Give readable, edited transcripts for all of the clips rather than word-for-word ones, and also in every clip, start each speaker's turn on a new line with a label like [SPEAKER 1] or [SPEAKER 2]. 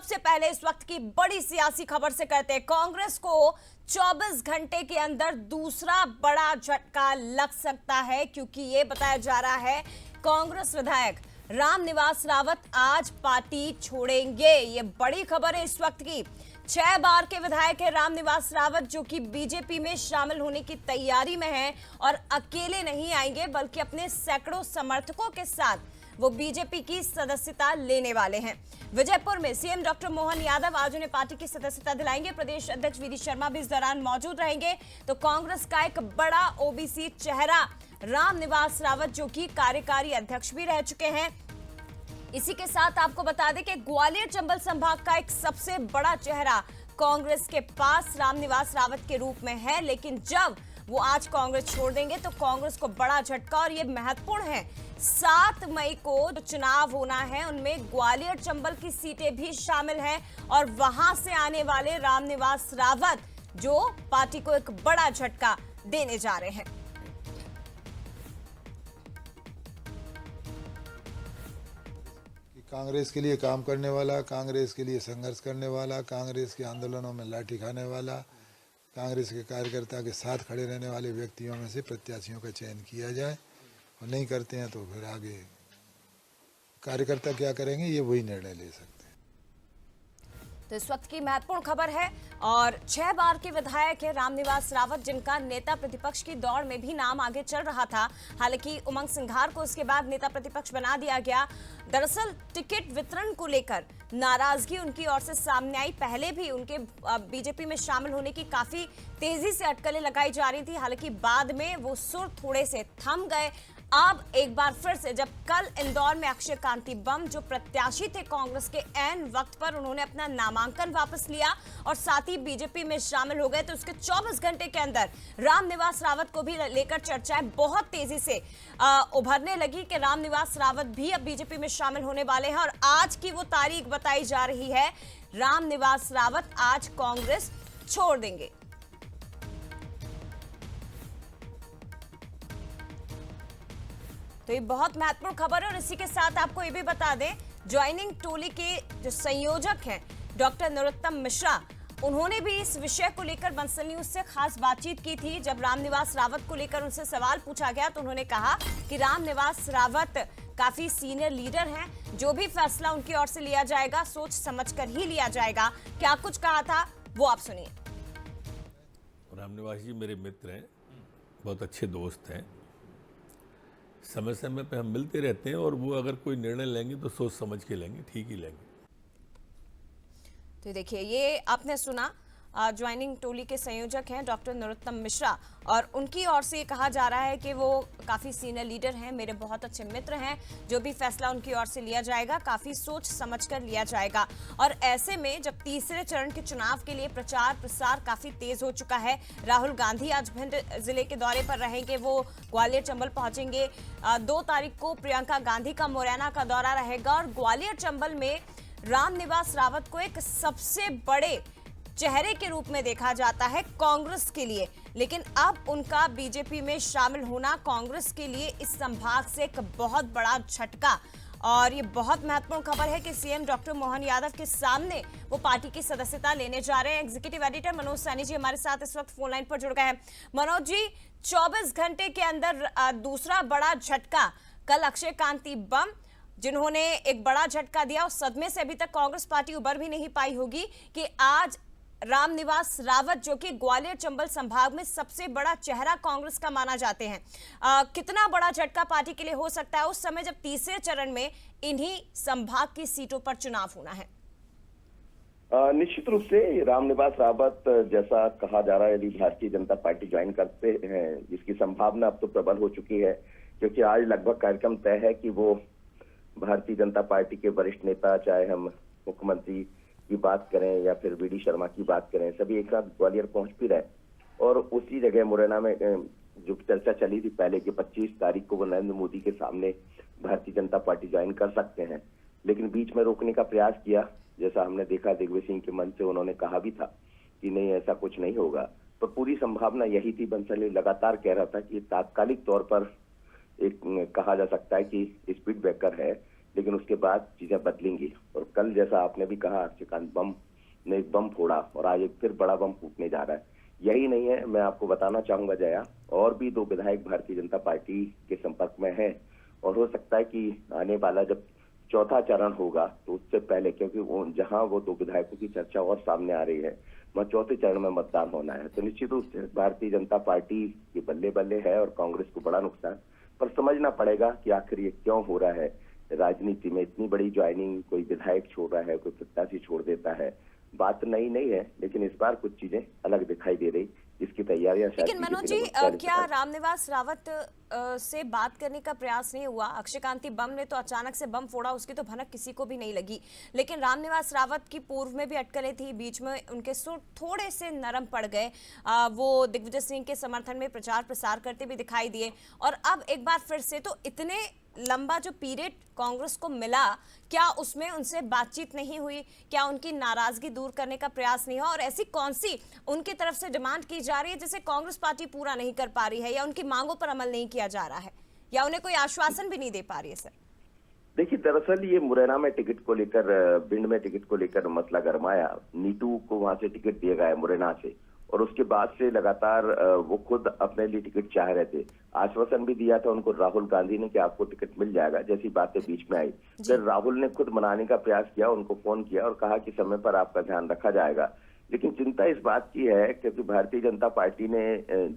[SPEAKER 1] सबसे पहले इस वक्त की बड़ी सियासी खबर से करते हैं। कांग्रेस को 24 घंटे के अंदर दूसरा बड़ा झटका लग सकता है, क्योंकि ये बताया जा रहा है कांग्रेस विधायक रामनिवास रावत आज पार्टी छोड़ेंगे। ये बड़ी खबर है इस वक्त की। 6 बार के विधायक है रामनिवास रावत, जो कि बीजेपी में शामिल होने की तैयारी में हैं और अकेले नहीं आएंगे बल्कि अपने सैकड़ों समर्थकों के साथ वो बीजेपी की सदस्यता लेने वाले हैं। विजयपुर में सीएम डॉक्टर मोहन यादव आज उन्हें पार्टी की सदस्यता दिलाएंगे। प्रदेश अध्यक्ष वीडी शर्मा भी इस दौरान मौजूद रहेंगे। तो कांग्रेस का एक बड़ा ओबीसी चेहरा रामनिवास रावत, जो कि कार्यकारी अध्यक्ष भी रह चुके हैं। इसी के साथ आपको बता दें कि ग्वालियर चंबल संभाग का एक सबसे बड़ा चेहरा कांग्रेस के पास रामनिवास रावत के रूप में है, लेकिन जब वो आज कांग्रेस छोड़ देंगे तो कांग्रेस को बड़ा झटका, और ये महत्वपूर्ण है। 7 मई को जो चुनाव होना है उनमें ग्वालियर चंबल की सीटें भी शामिल हैं और वहां से आने वाले रामनिवास रावत जो पार्टी को एक बड़ा झटका देने जा रहे हैं।
[SPEAKER 2] कांग्रेस के लिए काम करने वाला, कांग्रेस के लिए संघर्ष करने वाला, कांग्रेस के आंदोलनों में लाठी खाने वाला, कांग्रेस के कार्यकर्ता के साथ खड़े रहने वाले व्यक्तियों में से प्रत्याशियों का चयन किया जाए। और नहीं करते हैं तो फिर आगे कार्यकर्ता क्या करेंगे, ये वही निर्णय ले सकते हैं।
[SPEAKER 1] तो इस वक्त की महत्वपूर्ण खबर है। और 6 बार के विधायक है रामनिवास रावत, जिनका नेता प्रतिपक्ष की दौड़ में भी नाम आगे चल रहा था। हालांकि उमंग सिंघार को उसके बाद नेता प्रतिपक्ष बना दिया गया। दरअसल टिकट वितरण को लेकर नाराजगी उनकी ओर से सामने आई। पहले भी उनके बीजेपी में शामिल होने की काफी तेजी से अटकलें लगाई जा रही थी, हालांकि बाद में वो सुर थोड़े से थम गए। अब एक बार फिर से जब कल इंदौर में अक्षय कांति बम जो प्रत्याशी थे कांग्रेस के, ऐन वक्त पर उन्होंने अपना नामांकन वापस लिया और साथ ही बीजेपी में शामिल हो गए, तो उसके 24 घंटे के अंदर रामनिवास रावत को भी लेकर चर्चाएं बहुत तेजी से उभरने लगी कि रामनिवास रावत भी अब बीजेपी में शामिल होने वाले हैं। और आज की वो तारीख बताई जा रही है, रामनिवास रावत आज कांग्रेस छोड़ देंगे। तो ये बहुत महत्वपूर्ण खबर है। और इसी के साथ आपको ये भी बता दें, ज्वाइनिंग टोली के जो संयोजक हैं डॉक्टर नरोत्तम मिश्रा, उन्होंने भी इस विषय को लेकर बंसल न्यूज से खास बातचीत की थी। जब रामनिवास रावत को लेकर उनसे सवाल पूछा गया तो उन्होंने कहा कि रामनिवास रावत काफी सीनियर लीडर हैं, जो भी फैसला उनकी ओर से लिया जाएगा सोच समझकर ही लिया जाएगा। क्या कुछ कहा था वो आप सुनिए।
[SPEAKER 3] रामनिवास जी मेरे मित्र हैं, बहुत अच्छे दोस्त हैं, समय समय पे हम मिलते रहते हैं और वो अगर कोई निर्णय लेंगे तो सोच समझ के लेंगे, ठीक ही लेंगे।
[SPEAKER 1] तो देखिए, ये आपने सुना, ज्वाइनिंग टोली के संयोजक हैं डॉक्टर नरोत्तम मिश्रा, और उनकी ओर से कहा जा रहा है कि वो काफ़ी सीनियर लीडर हैं, मेरे बहुत अच्छे मित्र हैं, जो भी फैसला उनकी ओर से लिया जाएगा काफ़ी सोच समझकर लिया जाएगा। और ऐसे में जब तीसरे चरण के चुनाव के लिए प्रचार प्रसार काफ़ी तेज हो चुका है, राहुल गांधी आज भिंड जिले के दौरे पर रहेंगे, वो ग्वालियर चंबल पहुंचेंगे। 2 तारीख को प्रियंका गांधी का मुरैना का दौरा रहेगा। और ग्वालियर चंबल में रामनिवास रावत को एक सबसे बड़े चेहरे के रूप में देखा जाता है कांग्रेस के लिए, लेकिन अब उनका बीजेपी में शामिल होना कांग्रेस के लिए इस संभाग से एक बहुत बड़ा झटका। और ये बहुत महत्वपूर्ण खबर है कि सीएम डॉक्टर मोहन यादव के सामने वो पार्टी की सदस्यता लेने जा रहे हैं। एग्जीक्यूटिव एडिटर मनोज सैनी जी हमारे साथ इस वक्त फोन लाइन पर जुड़ गए हैं। मनोज जी, 24 घंटे के अंदर दूसरा बड़ा झटका। कल अक्षय कांति बम जिन्होंने एक बड़ा झटका दिया, उस सदमे से अभी तक कांग्रेस पार्टी उबर भी नहीं पाई होगी, कि आज रामनिवास रावत जो कि ग्वालियर चंबल संभाग में सबसे बड़ा चेहरा कांग्रेस का माना जाते हैं, कितना बड़ा झटका पार्टी के लिए हो सकता है उस समय जब तीसरे चरण में इन्हीं संभाग की सीटों पर चुनाव होना है?
[SPEAKER 4] निश्चित रूप से रामनिवास रावत, जैसा कहा जा रहा है, यदि भारतीय जनता पार्टी ज्वाइन करते हैं, जिसकी संभावना अब तो प्रबल हो चुकी है, क्योंकि आज लगभग कार्यक्रम तय है कि वो भारतीय जनता पार्टी के वरिष्ठ नेता, चाहे हम मुख्यमंत्री की बात करें या फिर वीडी शर्मा की बात करें, सभी एक साथ ग्वालियर पहुंच भी रहे। और उसी जगह मुरैना में जो चर्चा चली थी पहले कि 25 तारीख को वो नरेंद्र मोदी के सामने भारतीय जनता पार्टी ज्वाइन कर सकते हैं, लेकिन बीच में रोकने का प्रयास किया। जैसा हमने देखा, दिग्विजय सिंह के मंच से उन्होंने कहा भी था कि नहीं, ऐसा कुछ नहीं होगा, पर पूरी संभावना यही थी। बंसल लगातार कह रहा था कि तात्कालिक तौर पर एक कहा जा सकता है कि स्पीड ब्रेकर है, लेकिन उसके बाद चीजें बदलेंगी। और कल जैसा आपने भी कहा, अक्षयकांत बम ने एक बम फोड़ा और आज एक फिर बड़ा बम फूटने जा रहा है। यही नहीं है, मैं आपको बताना चाहूंगा जया, और भी 2 विधायक भारतीय जनता पार्टी के संपर्क में हैं और हो सकता है कि आने वाला जब चौथा चरण होगा तो उससे पहले, क्योंकि जहां वो 2 विधायकों की चर्चा और सामने आ रही है, वह चौथे चरण में मतदान होना है। तो निश्चित रूप से भारतीय जनता पार्टी की बल्ले बल्ले है और कांग्रेस को बड़ा नुकसान, पर समझना पड़ेगा कि आखिर ये क्यों हो रहा है। राजनीति में इतनी बड़ी ज्वाइनिंग, कोई विधायक छोड़ रहा है, कोई प्रत्याशी छोड़ देता है, बात नई नहीं है, लेकिन इस बार कुछ चीजें अलग दिखाई दे रही, जिसकी तैयारियां शायद।
[SPEAKER 1] लेकिन मनोज जी, क्या रामनिवास रावत से बात करने का प्रयास नहीं हुआ? अक्षयकांती बम ने तो अचानक से बम फोड़ा, उसकी तो भनक किसी को भी नहीं लगी, लेकिन रामनिवास रावत की पूर्व में भी अटकलें थी, बीच में उनके सुर थोड़े से नरम पड़ गए। वो दिग्विजय सिंह के समर्थन में प्रचार प्रसार करते भी दिखाई दिए, और अब एक बार फिर से तो इतने लंबा जो पीरियड कांग्रेस को मिला, क्या उसमें उनसे बातचीत नहीं हुई? क्या उनकी नाराजगी दूर करने का प्रयास नहीं हुआ? और ऐसी कौन सी उनकी तरफ से डिमांड की जा रही है जिसे कांग्रेस पार्टी पूरा नहीं कर पा रही है, या उनकी मांगों पर अमल नहीं किया जा रहा है, या उन्हें कोई आश्वासन भी नहीं दे पा रही है? सर
[SPEAKER 4] देखिए, दरअसल ये मुरैना में टिकट को लेकर, भिंड में टिकट को लेकर मसला गरमाया। नीतू को वहां से टिकट दिया गया है मुरैना से, और उसके बाद से लगातार वो खुद अपने लिए टिकट चाह रहे थे। आश्वासन भी दिया था उनको राहुल गांधी ने कि आपको टिकट मिल जाएगा, जैसी बातें बीच में आई। फिर राहुल ने खुद मनाने का प्रयास किया, उनको फोन किया और कहा कि समय पर आपका ध्यान रखा जाएगा। लेकिन चिंता इस बात की है क्योंकि भारतीय जनता पार्टी ने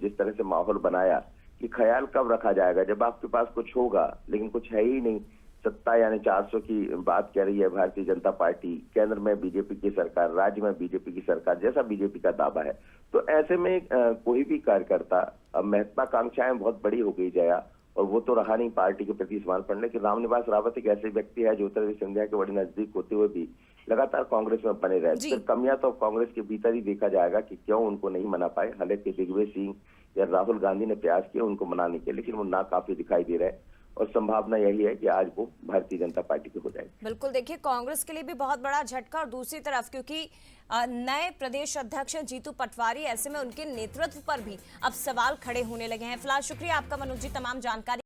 [SPEAKER 4] जिस तरह से माहौल बनाया कि ख्याल कब रखा जाएगा जब आपके पास कुछ होगा, लेकिन कुछ है ही नहीं। सत्ता यानी 400 की बात कह रही है भारतीय जनता पार्टी, केंद्र में बीजेपी की सरकार, राज्य में बीजेपी की सरकार, जैसा बीजेपी का दावा है। तो ऐसे में कोई भी कार्यकर्ता, अब महत्वाकांक्षाएं बहुत बड़ी हो गई जया, और वो तो रहा नहीं पार्टी के प्रति समर्पण। लेकिन रामनिवास रावत एक ऐसे व्यक्ति है ज्योतिरादित्य सिंधिया के बड़े नजदीक होते हुए भी लगातार कांग्रेस में बने रहे। फिर कमियां तो कांग्रेस के भीतर ही देखा जाएगा कि क्यों उनको नहीं मना पाए। हालांकि दिग्विजय सिंह या राहुल गांधी ने प्रयास किया उनको मनाने के, लेकिन वो नाकाफी दिखाई दे रहे हैं, और संभावना यही है कि आज वो भारतीय जनता पार्टी के हो जाएगी।
[SPEAKER 1] बिल्कुल, देखिए कांग्रेस के लिए भी बहुत बड़ा झटका, और दूसरी तरफ क्योंकि नए प्रदेश अध्यक्ष जीतू पटवारी, ऐसे में उनके नेतृत्व पर भी अब सवाल खड़े होने लगे हैं। फिलहाल शुक्रिया आपका मनोज जी तमाम जानकारी